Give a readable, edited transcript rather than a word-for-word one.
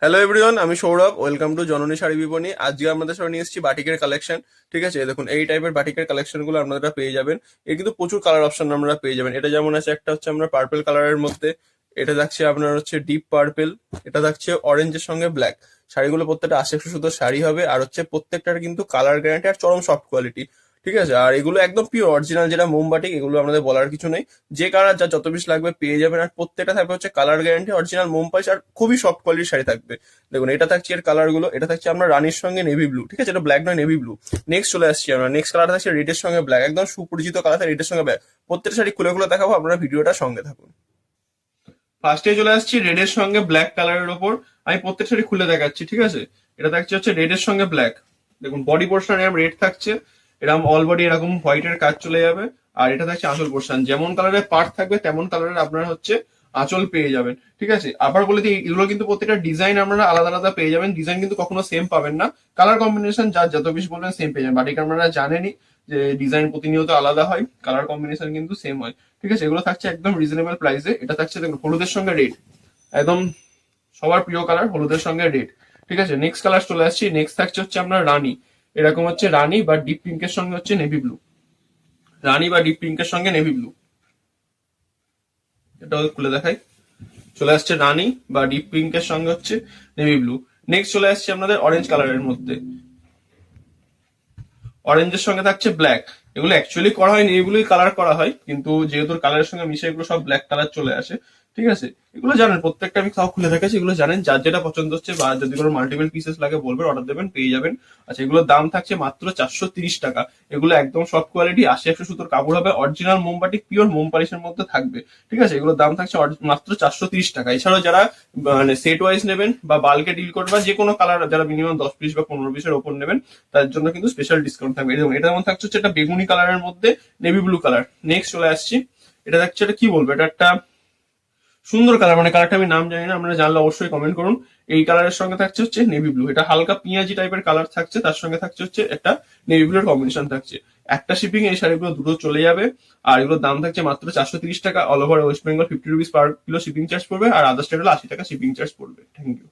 Hello everyone, আমি Sourav. Welcome to জননী শাড়ি বিপণী। আজকে আপনাদের সামনে নিয়ে এসেছি বাটিকের কালেকশন। ঠিক আছে, দেখুন এই টাইপের বাটিকের কালেকশন গুলো আপনারা পেয়ে যাবেন। এর কিন্তু প্রচুর কালার অপশন আপনারা পেয়ে যাবেন। এটা যেমন আছে, একটা হচ্ছে আপনার পার্পল কালারের মধ্যে, এটা থাকছে আপনার হচ্ছে ডিপ পার্পল, এটা থাকছে অরেঞ্জের সঙ্গে ব্ল্যাক। শাড়িগুলো প্রত্যেকটা ৮০০ সুতোর শাড়ি হবে, আর হচ্ছে প্রত্যেকটার কিন্তু কালার গ্যারান্টি আর চরম সফট কোয়ালিটি। ঠিক আছে, আর এগুলো একদম পিওর অরিজিনাল যেটা মোমবাটিক, এগুলো আমাদের বলার কিছু নেই। যে কালার যা যত পিস লাগবে পেয়ে যাবেন, আর প্রত্যেকটা থাকবে হচ্ছে কালার গ্যারান্টি অরিজিনাল মোম পাইস, আর খুবই সফট কোয়ালিটির শাড়ি থাকবে। দেখুন এটা থাকছে এর কালার গুলো, এটা থাকছে আপনার রানীর সঙ্গে নেভি ব্লু। ঠিক আছে, এটা ব্ল্যাক নয়, নেভি ব্লু। নেক্সট চলে আসছি আমরা, নেক্সট কালার থাকছে রেডের সঙ্গে ব্ল্যাক, একদম সুপরিচিত কালার, রেডের সঙ্গে ব্ল্যাক। প্রত্যেকটা শাড়ি খুলে খুলে দেখাবো, আপনারা ভিডিওটা সঙ্গে থাকুন। ফার্স্টে চলে আসছি রেডের সঙ্গে ব্ল্যাক কালারের ওপর। আমি প্রত্যেক শাড়ি খুলে দেখাচ্ছি। ঠিক আছে, এটা থাকছে হচ্ছে রেডের সঙ্গে ব্ল্যাক। দেখুন বডি পোর্শন এরকম রেড থাকছে, এরকম অল বডি এরকম হোয়াইটের কাজ চলে যাবে। আর এটা থাকছে আঁচল পোর্শন, যেমন কালারের পার্ট থাকবে তেমন কালারের আপনারা হচ্ছে আঁচল পেয়ে যাবেন। ঠিক আছে, আবার বলে দিই, এগুলো কিন্তু প্রত্যেকটা ডিজাইন আপনারা আলাদা আলাদা পেয়ে যাবেন। ডিজাইন কিন্তু কখনো সেম পাবেন না। কালার কম্বিনেশন যার যত বেশি বলবেন সেম পেয়ে যাবেন। বাটিক আপনারা জানেনই যে ডিজাইন প্রতিনিয়ত আলাদা হয়, কালার কম্বিনেশন কিন্তু সেম হয়। ঠিক আছে, এগুলো থাকছে একদম রিজনেবল প্রাইসে। এটা থাকছে দেখুন হলুদের সঙ্গে রেড, একদম সবার প্রিয় কালার, হলুদের সঙ্গে রেড। ঠিক আছে, নেক্সট কালার চলে আসছি। নেক্সট থাকছে হচ্ছে আপনার রানী, এরকম হচ্ছে রানী বা ডিপ পিঙ্কের সঙ্গে হচ্ছে নেভি ব্লু। রানী বা ডিপ পিঙ্কের সঙ্গে নেভি ব্লু, এটা খুলে দেখাই। চলে আসছে রানী বা ডিপ পিঙ্কের সঙ্গে হচ্ছে নেভি ব্লু। নেক্সট চলে আসছে আপনাদের অরেঞ্জ কালারের মধ্যে, অরেঞ্জের সঙ্গে থাকছে ব্ল্যাক। এগুলো অ্যাকচুয়ালি করা হয় এগুলোই কালার করা হয়, কিন্তু যেহেতু কালারের সঙ্গে মিশে এগুলো সব ব্ল্যাক কালার চলে আসে। ঠিক আছে, এগুলো জানেন, প্রত্যেকটা আমি তাও খুলে দেখাচ্ছি, এগুলো জানেন। যার যেটা পছন্দ হচ্ছে বা যদি কোনো মাল্টিপল পিসেস লাগে বলবেন, অর্ডার দেবেন, পেয়ে যাবেন। আচ্ছা, এগুলোর দাম থাকছে মাত্র ৪৩০ টাকা। এগুলো একদম সফট কোয়ালিটি, ৮০-১০০ সুতোর কাপড় হবে, অরিজিনাল মোমবাটিক পিওর মোম পালিশের মধ্যে থাকবে। ঠিক আছে, এগুলোর দাম থাকছে মাত্র ৪৩০ টাকা। এছাড়াও যারা মানে সেট ওয়াইজ নেবেন বা বাল্কে ডিল করবেন, বা যে কোনো কালার যারা মিনিমাম ১০ পিস বা ১৫ পিসের ওপর নেবেন, তার জন্য কিন্তু স্পেশাল ডিসকাউন্ট থাকবে। এবং এটা যেমন থাকছে হচ্ছে একটা বেগুনি কালারের মধ্যে নেভি ব্লু কালার। নেক্সট চলে আসছি, এটা থাকছে, এটা কি বলবো, এটা একটা সুন্দর কালার, মানে কালারটা আমি নাম জানি না, আপনারা জানলে অবশ্যই কমেন্ট করুন। এই কালারের সঙ্গে থাকছে হচ্ছে নেভি ব্লু, এটা হালকা পিঁয়াজি টাইপের কালার থাকছে, তার সঙ্গে থাকছে হচ্ছে একটা নেভি ব্লুর কম্বিনেশন থাকছে। একটা শিপিং এই শাড়িগুলো দুটো চলে যাবে। আর এগুলোর দাম থাকছে মাত্র ৪৩০ টাকা। All over West Bengal 50 rupees per kilo shipping charge পড়বে, আর আদার স্টেট হলে ৮০ টাকা শিপিং চার্জ পড়বে। Thank you.